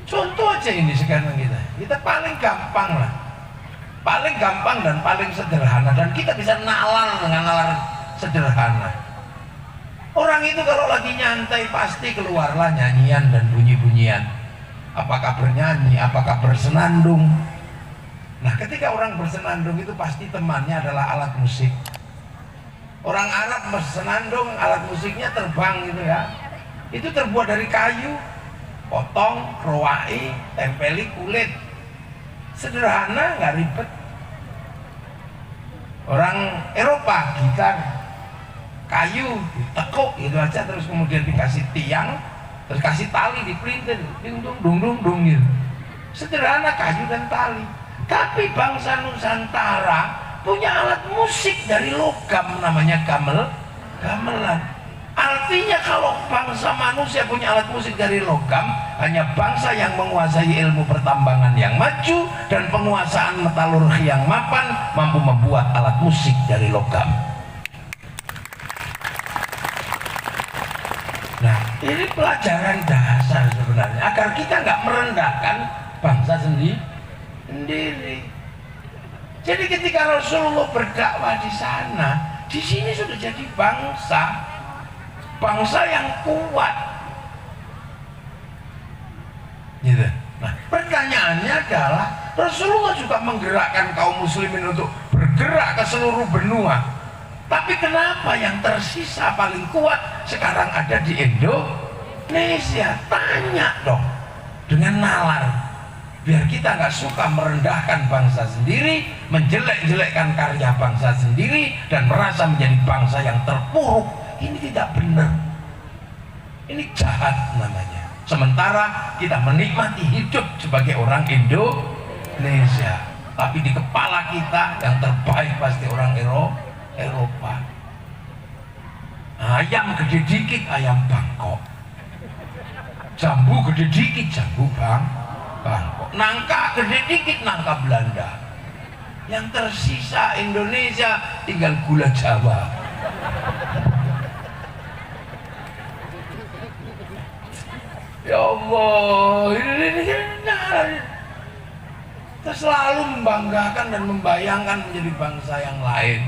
Contoh aja ini sekarang kita paling gampang lah, paling gampang dan paling sederhana, dan kita bisa nalar dengan nalar sederhana. Orang itu kalau lagi nyantai pasti keluarlah nyanyian dan bunyi-bunyian, apakah bernyanyi, apakah bersenandung. Nah, ketika orang bersenandung itu pasti temannya adalah alat musik. Orang Arab bersenandung, alat musiknya terbang gitu ya, itu terbuat dari kayu, potong, roai, tempeli kulit, sederhana, nggak ribet. Orang Eropa gitar kayu ditekuk gitu aja, terus kemudian dikasih tiang, terus kasih tali dipelintir, dung dung dung dung gitu. Sederhana, kayu dan tali. Tapi bangsa Nusantara punya alat musik dari logam, namanya gamelan. Artinya kalau bangsa manusia punya alat musik dari logam, hanya bangsa yang menguasai ilmu pertambangan yang maju dan penguasaan metalurgi yang mapan mampu membuat alat musik dari logam. Nah, ini pelajaran dasar sebenarnya agar kita nggak merendahkan bangsa sendiri. Jadi ketika Rasulullah berdakwah di sana, di sini sudah jadi bangsa yang kuat. Gitu. Nah, pertanyaannya adalah Rasulullah juga menggerakkan kaum muslimin untuk bergerak ke seluruh benua. Tapi kenapa yang tersisa paling kuat sekarang ada di Indonesia? Tanya dong dengan nalar, biar kita nggak suka merendahkan bangsa sendiri, menjelek-jelekkan karya bangsa sendiri, dan merasa menjadi bangsa yang terpuruk. Ini tidak benar, ini jahat namanya. Sementara kita menikmati hidup sebagai orang Indonesia, tapi di kepala kita yang terbaik pasti orang Eropa. Ayam gede dikit ayam Bangkok, jambu gede dikit jambu Bangkok, nangka gede dikit nangka Belanda. Yang tersisa Indonesia tinggal gula Jawa. Ya Allah, ini kita selalu membanggakan dan membayangkan menjadi bangsa yang lain.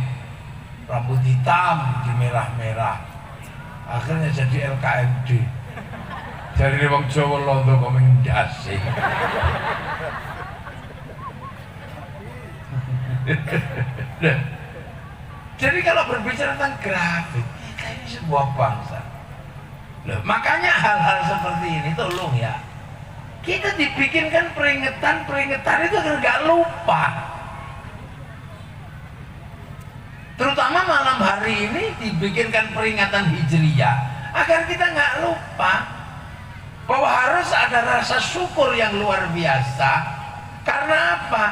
Rambut hitam di merah-merah, akhirnya jadi LKMD. Dari wong Jawa londo komeng dasi. Jadi kalau berbicara tentang grafik, kita ini sebuah bangsa. Loh, makanya hal-hal seperti ini tolong ya, kita dibikinkan peringatan itu agar nggak lupa. Terutama malam hari ini dibikinkan peringatan Hijriyah agar kita nggak lupa bahwa harus ada rasa syukur yang luar biasa. Karena apa?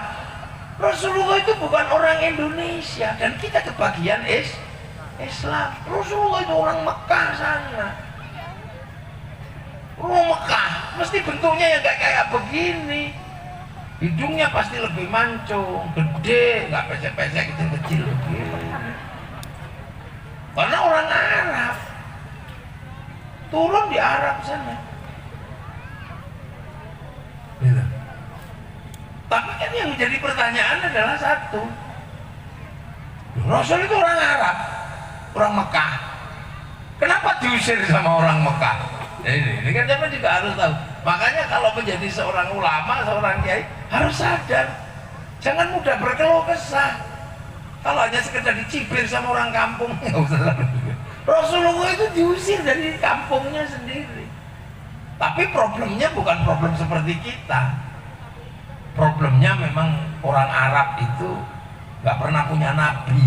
Rasulullah itu bukan orang Indonesia dan kita kebagian Islam. Rasulullah itu orang Mekah sana. Orang Mekah mesti bentuknya yang kayak begini. Hidungnya pasti lebih mancung, gede, nggak pesek-pesek, kecil-kecil begini. Karena orang Arab turun di Arab sana. Gitu. Tapi kan yang menjadi pertanyaan adalah satu, Rasul itu orang Arab, orang Mekah. Kenapa diusir sama orang Mekah? Ini kan kita juga harus tahu. Makanya kalau menjadi seorang ulama, seorang kiai harus sadar, jangan mudah berkeluh kesah. Kalau hanya sekedar dicibir sama orang kampung, nggak usah. Rasulullah itu diusir dari kampungnya sendiri. Tapi problemnya bukan problem seperti kita. Problemnya memang orang Arab itu nggak pernah punya nabi.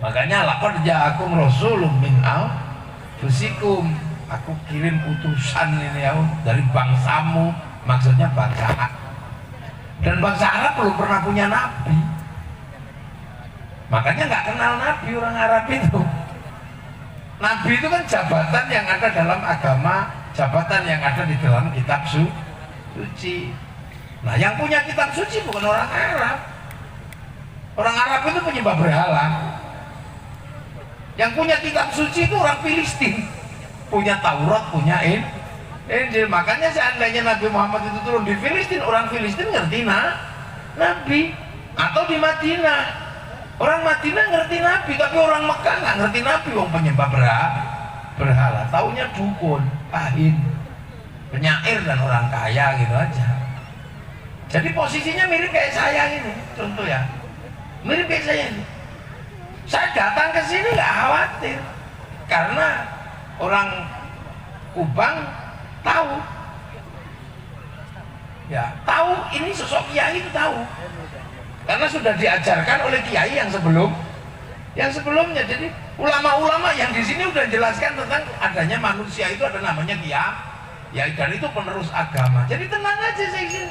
Makanya laqad ja'akum rasulun min anfusikum, aku kirim utusan ini ya dari bangsamu, maksudnya bangsa Arab. Dan bangsa Arab belum pernah punya nabi. Makanya nggak kenal nabi orang Arab itu. Nabi itu kan jabatan yang ada dalam agama, jabatan yang ada di dalam kitab suci. Nah, yang punya kitab suci bukan orang Arab. Orang Arab itu penyembah berhala. Yang punya kitab suci itu orang Filistin, punya Taurat, punya Injil. Makanya seandainya Nabi Muhammad itu turun di Filistin, orang Filistin ngerti Nabi, atau di Madinah orang Madinah ngerti Nabi, tapi orang Mekah nggak ngerti Nabi, wong penyembah berhala, taunya dukun, kahin, penyair dan orang kaya gitu aja. Jadi posisinya mirip kayak saya ini, contoh ya, mirip kayak saya ini. Saya datang ke sini nggak khawatir, karena orang Kubang tahu, ya tahu ini sosok kiai itu tahu, karena sudah diajarkan oleh kiai yang sebelumnya. Jadi ulama-ulama yang di sini udah jelaskan tentang adanya manusia itu ada namanya kiai, dan itu penerus agama. Jadi tenang aja saya sini,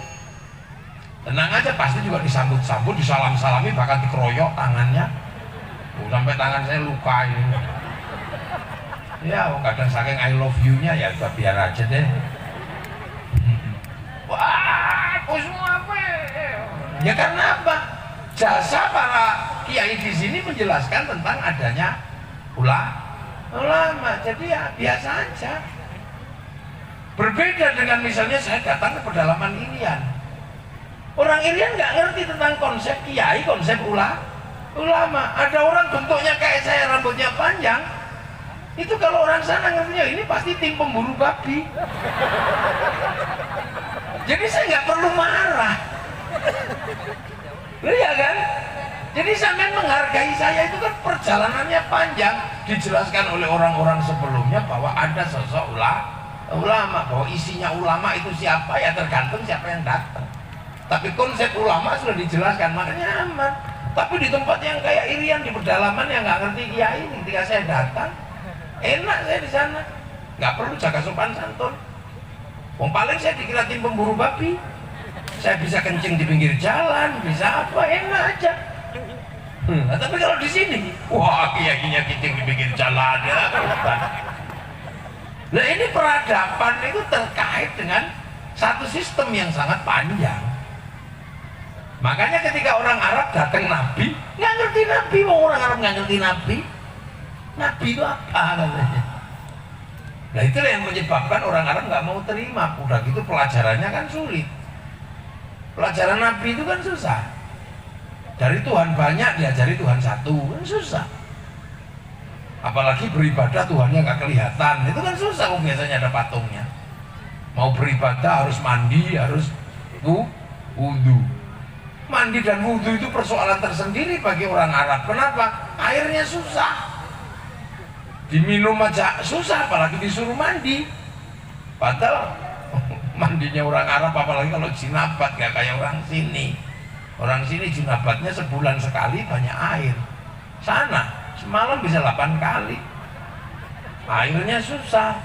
tenang aja, pasti juga disambut-sambut, disalam-salami, bahkan dikeroyok tangannya. Sampai tangan saya luka ini. Ya, kadang saking I love you-nya ya udah biar aja deh. Wah, aku semua apa? Ya karena apa? Jasa para kiai di sini menjelaskan tentang adanya ulama. Jadi ya biasa aja. Berbeda dengan misalnya saya datang ke pedalaman Irian. Orang Irian nggak ngerti tentang konsep kiai, konsep ulama. Ada orang bentuknya kayak saya, rambutnya panjang. Itu kalau orang sana ngertinya ini pasti tim pemburu babi. Jadi saya nggak perlu marah. Iya kan? Jadi sampean menghargai saya itu kan perjalanannya panjang, dijelaskan oleh orang-orang sebelumnya bahwa ada sosok ulama, bahwa isinya ulama itu siapa ya tergantung siapa yang datang. Tapi konsep ulama sudah dijelaskan, makanya aman. Tapi di tempat yang kayak Irian, di pedalaman yang nggak ngerti kiai, ketika saya datang, enak saya di sana, nggak perlu jaga sopan santun. Wong paling saya dikira tim pemburu babi, saya bisa kencing di pinggir jalan, bisa apa, enak aja. Nah, tapi kalau di sini, wah kiainya kencing di pinggir jalan ya. Nah ini peradaban itu terkait dengan satu sistem yang sangat panjang. Makanya ketika orang Arab datang Nabi, nggak ngerti Nabi, orang Arab nggak ngerti Nabi. Nabi itu apa katanya? Nah itulah yang menyebabkan orang Arab nggak mau terima. Udah gitu pelajarannya kan sulit. Pelajaran Nabi itu kan susah. Dari Tuhan banyak diajari Tuhan satu kan susah. Apalagi beribadah Tuhannya nggak kelihatan, itu kan susah. Biasanya ada patungnya. Mau beribadah harus mandi, harus wudu. Mandi dan wudu itu persoalan tersendiri bagi orang Arab. Kenapa? Airnya susah. Diminum aja susah, apalagi disuruh mandi. Padahal mandinya orang Arab, apalagi kalau jinabat, gak kayak orang sini. Orang sini jinabatnya sebulan sekali banyak air. Sana semalam bisa 8 kali. Airnya susah.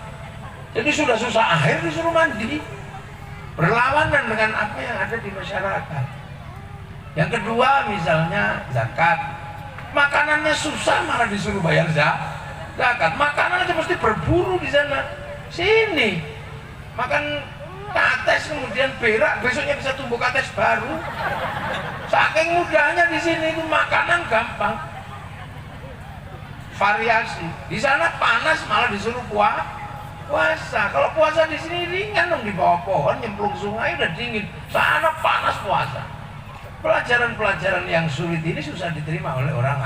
Jadi sudah susah air disuruh mandi. Berlawanan dengan apa yang ada di masyarakat. Yang kedua misalnya zakat. Makanannya susah malah disuruh bayar zakat. Makanan aja pasti berburu di sana. Sini makan kates kemudian berak, besoknya bisa tumbuh kates baru. Saking mudahnya di sini itu makanan gampang. Variasi. Di sana panas malah disuruh puasa. Kalau puasa di sini ringan dong, di bawah pohon nyemplung sungai udah dingin. Sana panas puasa. Pelajaran-pelajaran yang sulit ini susah diterima oleh orang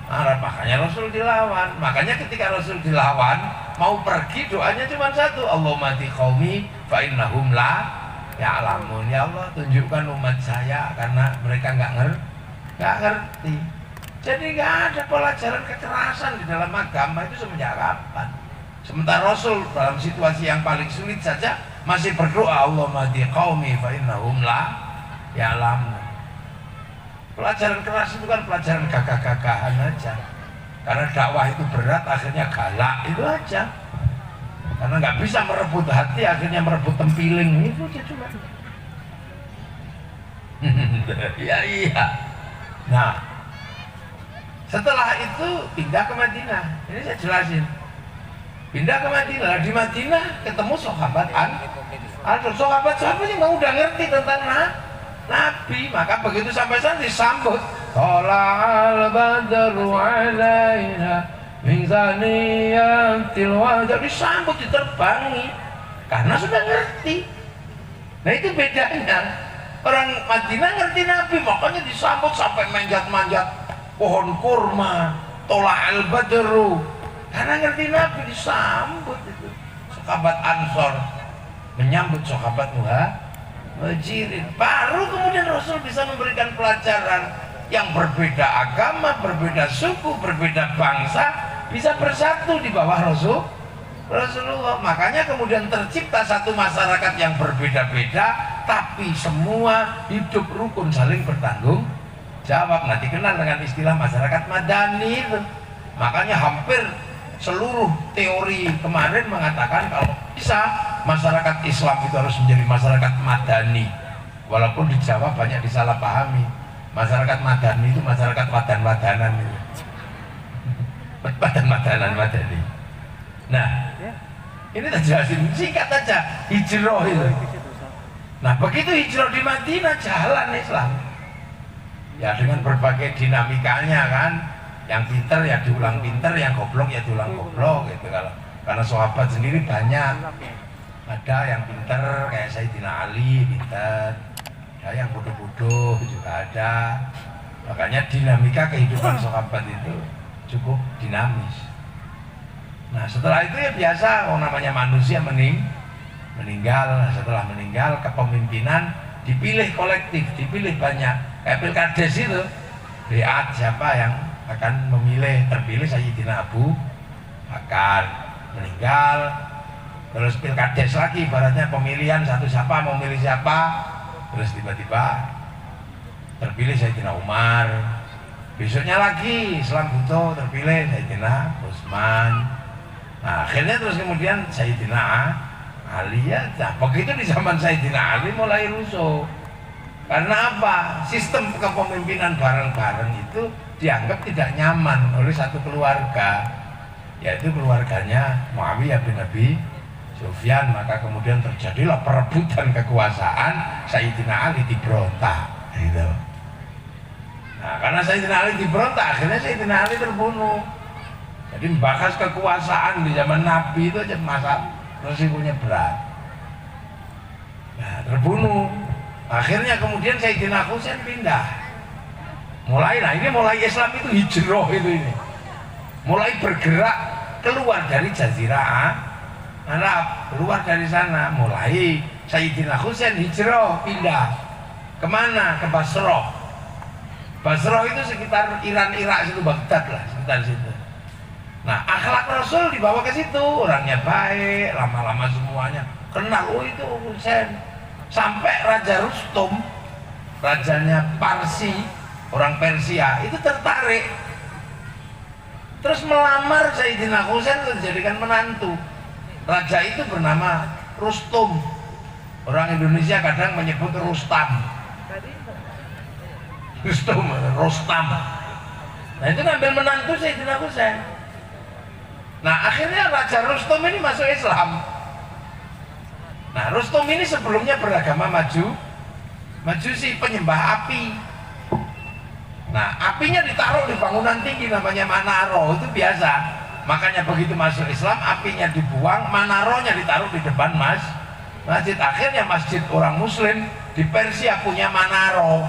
Arab, makanya Rasul dilawan. Makanya ketika Rasul dilawan, mau pergi doanya cuma satu, Allahumma hdi qaumi fa innahum la ya'lamun. Ya Allah, tunjukkan umat saya karena mereka nggak ngerti. Jadi nggak ada pelajaran kekerasan di dalam agama itu semenjak kapan? Sementara Rasul dalam situasi yang paling sulit saja masih berdoa, Allahumma hdi qaumi fa innahum la ya'lamun. Pelajaran keras itu kan pelajaran gagah-gagahan aja. Karena dakwah itu berat, akhirnya galak, itu aja. Karena nggak bisa merebut hati, akhirnya merebut tempiling, itu aja cuma. Iya. Nah, setelah itu pindah ke Madinah. Ini saya jelasin. Pindah ke Madinah. Di Madinah ketemu sahabat sahabat yang udah ngerti tentang Nabi, maka begitu sampai sana disambut. Tola'al badru alaina min zaniyatil wajah, disambut, diterbangi. karena sudah ngerti. Nah itu bedanya. Orang Madinah ngerti Nabi, makanya disambut sampai manjat-manjat pohon kurma, tola al-badru, karena ngerti Nabi disambut itu. Sahabat Ansor menyambut sahabat Muhajirin. Baru kemudian Rasul bisa memberikan pelajaran yang berbeda agama, berbeda suku, berbeda bangsa bisa bersatu di bawah Rasulullah. Makanya kemudian tercipta satu masyarakat yang berbeda-beda tapi semua hidup rukun, saling bertanggung jawab. Nah, dikenal dengan istilah masyarakat madani itu. Makanya hampir seluruh teori kemarin mengatakan kalau bisa masyarakat Islam itu harus menjadi masyarakat madani. Walaupun di Jawa banyak disalahpahami. Masyarakat madani itu masyarakat wadan-wadanan itu. Wadan-wadanan madani. Nah, ini tak jelasin, singkat aja, hijrah itu. Nah, begitu hijrah di Madinah jalan Islam. Ya dengan berbagai dinamikanya kan. Yang pinter ya diulang pinter, yang goblok ya diulang goblok gitu kalau. Karena sahabat sendiri banyak. Ada yang pinter kayak Sayyidina Ali pinter. Ada yang bodoh-bodoh juga ada. Makanya dinamika kehidupan sahabat itu cukup dinamis. Nah setelah itu ya biasa, namanya manusia meninggal. Nah, setelah meninggal kepemimpinan dipilih kolektif, dipilih banyak. Kayak Pilkades itu, lihat siapa yang akan memilih, terpilih Sayyidina Abu Bakar, meninggal. Terus Pilkades lagi, ibaratnya pemilihan satu siapa mau milih siapa, terus tiba-tiba terpilih Sayyidina Umar. Besoknya lagi Islam butuh, terpilih Sayyidina Utsman. Nah, akhirnya terus kemudian Sayyidina Ali ya. Nah, begitu di zaman Sayyidina Ali mulai rusuh. Karena apa? Sistem kepemimpinan bareng-bareng itu dianggap tidak nyaman oleh satu keluarga, yaitu keluarganya Muawiyah bin Abi Sufyan. Maka kemudian terjadilah perebutan kekuasaan, Sayyidina Ali diberontak gitu. Nah, karena Sayyidina Ali diberontak, akhirnya Sayyidina Ali terbunuh. Jadi membahas kekuasaan di zaman Nabi itu aja masa resikonya berat. Nah, terbunuh. Akhirnya kemudian Sayyidina Husain pindah. Mulai Islam itu hijrah itu ini. Mulai bergerak keluar dari Jazirah Arab, keluar dari sana. Mulai Sayyidina Husain hijrah pindah. Kemana? Ke Basrah. Basrah itu sekitar Iran, Irak situ, Baghdad lah, sekitar situ. Nah, akhlak Rasul dibawa ke situ, orangnya baik, lama-lama semuanya kenal, oh itu Husain. Sampai Raja Rustum, rajanya Parsi, orang Persia, itu tertarik. Terus melamar Sayyidina Husain untuk dijadikan menantu. Raja itu bernama Rustum. Orang Indonesia kadang menyebut Rustam. Rustam. Nah itu ngambil menantu Sayyidina Husain. Nah akhirnya Raja Rustum ini masuk Islam. Nah Rustum ini sebelumnya beragama Majusi, penyembah api. Nah apinya ditaruh di bangunan tinggi namanya Manaro, itu biasa. Makanya begitu masuk Islam apinya dibuang, Manaronya ditaruh di depan masjid. Akhirnya masjid orang Muslim di Persia punya Manaro.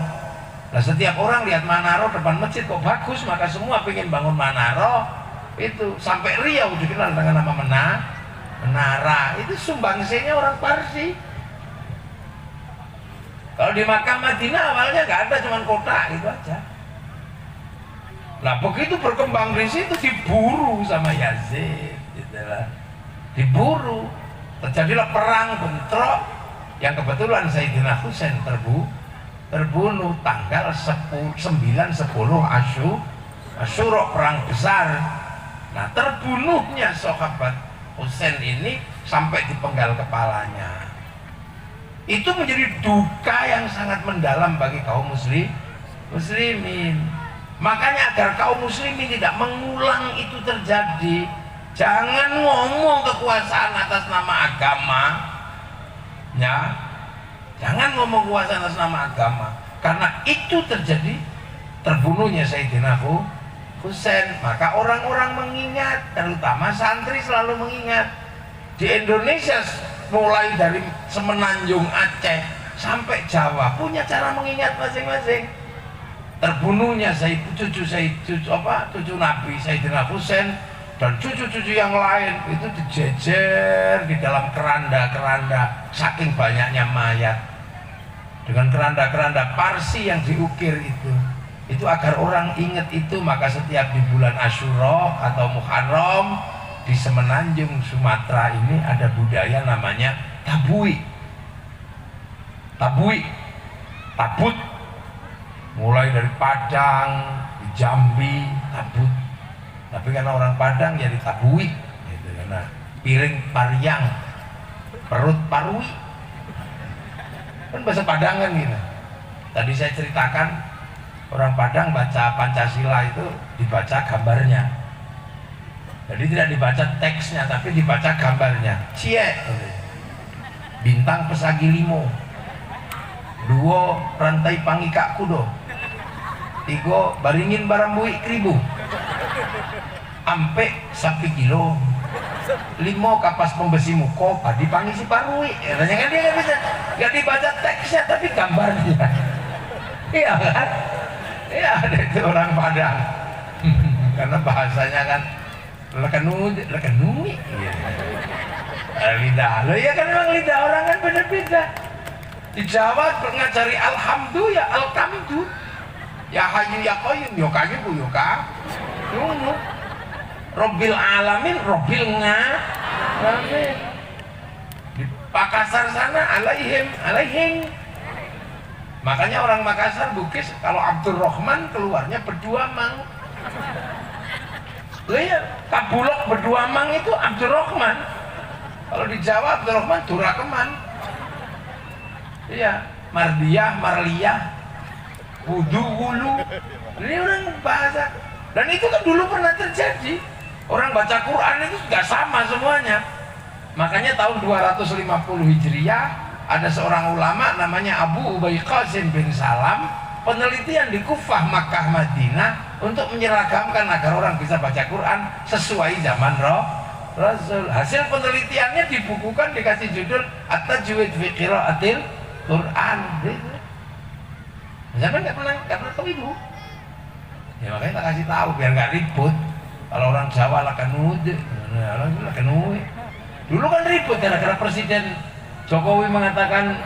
Nah setiap orang lihat Manaro depan masjid kok bagus, maka semua pengen bangun Manaro. Itu sampai Riau dikenal dengan nama Menara. Itu sumbangsihnya orang Parsi. Kalau di Makkah Madinah awalnya nggak ada, cuma kota itu aja. Nah begitu berkembang di situ diburu sama Yazid, gitulah. Diburu, terjadilah perang bentrok yang kebetulan Sayyidina Husain terbunuh tanggal 9-10 Asyura, perang besar. Nah terbunuhnya sahabat Husain ini sampai dipenggal kepalanya. Itu menjadi duka yang sangat mendalam bagi kaum muslimin. Makanya agar kaum muslimin tidak mengulang itu terjadi, jangan ngomong kekuasaan atas nama agama. Ya, jangan ngomong kekuasaan atas nama agama. Karena itu terjadi terbunuhnya Sayyidina Husain, maka orang-orang mengingat, terutama santri selalu mengingat. Di Indonesia mulai dari semenanjung Aceh sampai Jawa punya cara mengingat masing-masing. Terbunuhnya cucu Nabi Sayyidina Husain dan cucu-cucu yang lain itu dijejer di dalam keranda-keranda saking banyaknya mayat, dengan keranda-keranda Parsi yang diukir itu agar orang ingat itu. Maka setiap di bulan Asyura atau Muharram di semenanjung Sumatera ini ada budaya namanya tabui, tabut, mulai dari Padang, di Jambi, tabut. Tapi karena orang Padang jadi tabui, gitu, karena piring pariang, perut parui, kan bahasa Padang kan gitu. Tadi saya ceritakan orang Padang baca Pancasila itu dibaca gambarnya, jadi tidak dibaca teksnya tapi dibaca gambarnya. Cie, bintang pesagi limo, duo rantai pangikak kudo, tigo baringin barambui kribu, ampe sapi kilo, limo kapas pembesi muko padi pangisi parui. Katanya kan dia nggak dibaca teksnya tapi gambarnya. Iya kan? Iya, ada itu orang Padang. Karena bahasanya kan lekenui. Iya. Lidah lo ya kan, memang lidah orang kan beda-beda. Di Jawa ngajari alhamdulillah ya alkamdu, ya hayu ya qayyum, yo kayu bu yo ka nunu, Robbil alamin, Robbil ngalamin. Di Makassar sana alaihim. Makanya orang Makassar Bugis kalau Abdurrahman keluarnya berdua mang. Lihat Kabulok berdua mang itu Abdurrahman. Kalau di Jawa Abdurrahman Durakeman. Iya, Mardiyah, Marliyah, Wudu, Wulu. Ini orang bahasa. Dan itu kan dulu pernah terjadi. Orang baca Quran itu nggak sama semuanya. Makanya tahun 250 Hijriah ada seorang ulama namanya Abu Ubay Qasim bin Salam, penelitian di Kufah, Makkah, Madinah untuk menyeragamkan agar orang bisa baca Quran sesuai zaman Rasul. Hasil penelitiannya dibukukan, dikasih judul At-Tajwid fi Qiraatil Quran. Zaman nggak pernah tahu itu. Ya makanya tak kasih tahu biar nggak ribut. Kalau orang Jawa lakenud, dulu kan ribut gara-gara Presiden Jokowi mengatakan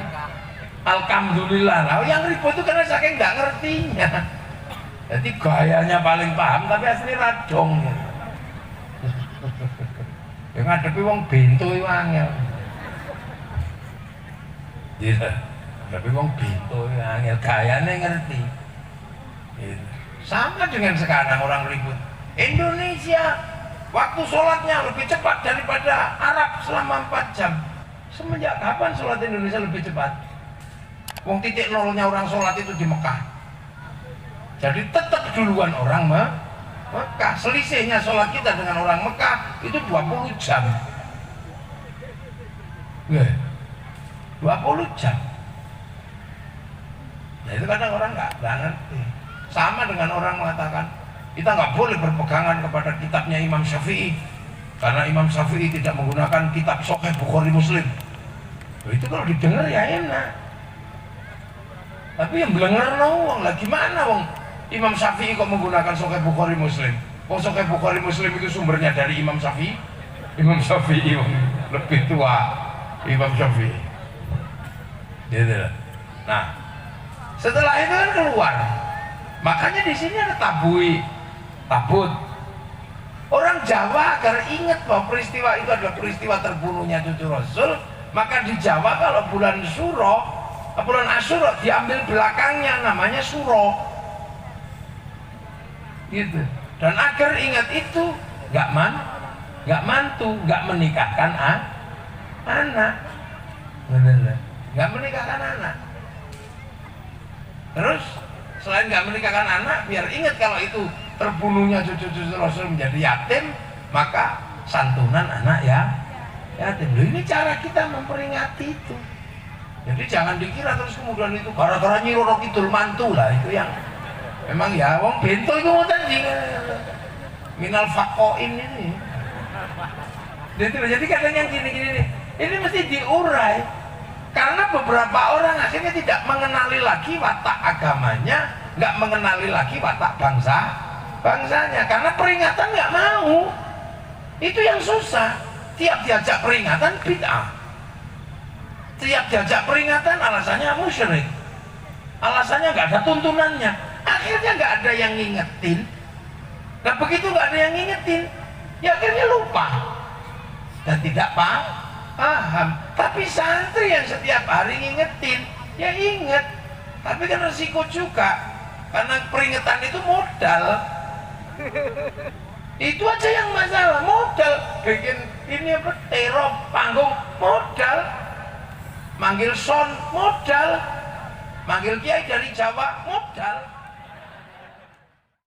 alhamdulillah. Nah, yang ribut itu karena saking nggak ngertinya. Jadi gayanya paling paham tapi asli radong. Yang ngadepi wong bento itu angel. Iya, tapi wong bento itu angel, gayanya ngerti. Gitu. Sama dengan sekarang orang ribut. Indonesia waktu sholatnya lebih cepat daripada Arab selama 4 jam. Semenjak kapan sholat Indonesia lebih cepat? Wong titik nolnya orang sholat itu di Mekah. Jadi tetap duluan orang Mekah. Selisihnya sholat kita dengan orang Mekah itu 20 jam. 20 jam. Nah itu kadang orang nggak ngerti. Sama dengan orang mengatakan kita nggak boleh berpegangan kepada kitabnya Imam Syafi'i karena Imam Syafi'i tidak menggunakan kitab Sahih Bukhari Muslim. Itu kalau didengar ya enak. Tapi yang belengar wong lah gimana wong Imam Syafi'i kok menggunakan Sahih Bukhari Muslim? Wong Sahih Bukhari Muslim itu sumbernya dari Imam Syafi'i. Imam Syafi'i lebih tua Imam Syafi'i. Gitu. Nah, setelah itu kan keluar. Makanya di sini ada tabut. Orang Jawa agar ingat bahwa peristiwa itu adalah peristiwa terbunuhnya cucu Rasul, maka di Jawa kalau bulan Asyura diambil belakangnya namanya Suro. Gitu. Dan agar ingat itu nggak mantu, nggak menikahkan anak. Benar. Nggak menikahkan anak. Terus selain nggak menikahkan anak, biar ingat kalau itu terbunuhnya cucu-cucu Rasul menjadi yatim, maka santunan anak yatim. Loh, ini cara kita memperingati itu. Jadi jangan dikira terus kemudian itu gara-gara Nyi Roro Kidul mantu lah, itu yang memang ya wong bento itu ngoten minal fakoin ini. Jadi kadang yang gini-gini nih, Ini mesti diurai. Karena beberapa orang akhirnya tidak mengenali lagi watak agamanya, nggak mengenali lagi watak bangsanya. Karena peringatan nggak mau. Itu yang susah. Tiap diajak peringatan bid'ah. Tiap diajak peringatan alasannya musyrik. Alasannya nggak ada tuntunannya. Akhirnya nggak ada yang ngingetin. Nah begitu nggak ada yang ngingetin, ya akhirnya lupa dan tidak paham. Tapi santri yang setiap hari ngingetin, ya inget. Tapi kan resiko juga, karena peringatan itu modal. Itu aja yang masalah, modal. Bikin ini apa, terop panggung, modal. Manggil son, modal. Manggil kiai dari Jawa, modal.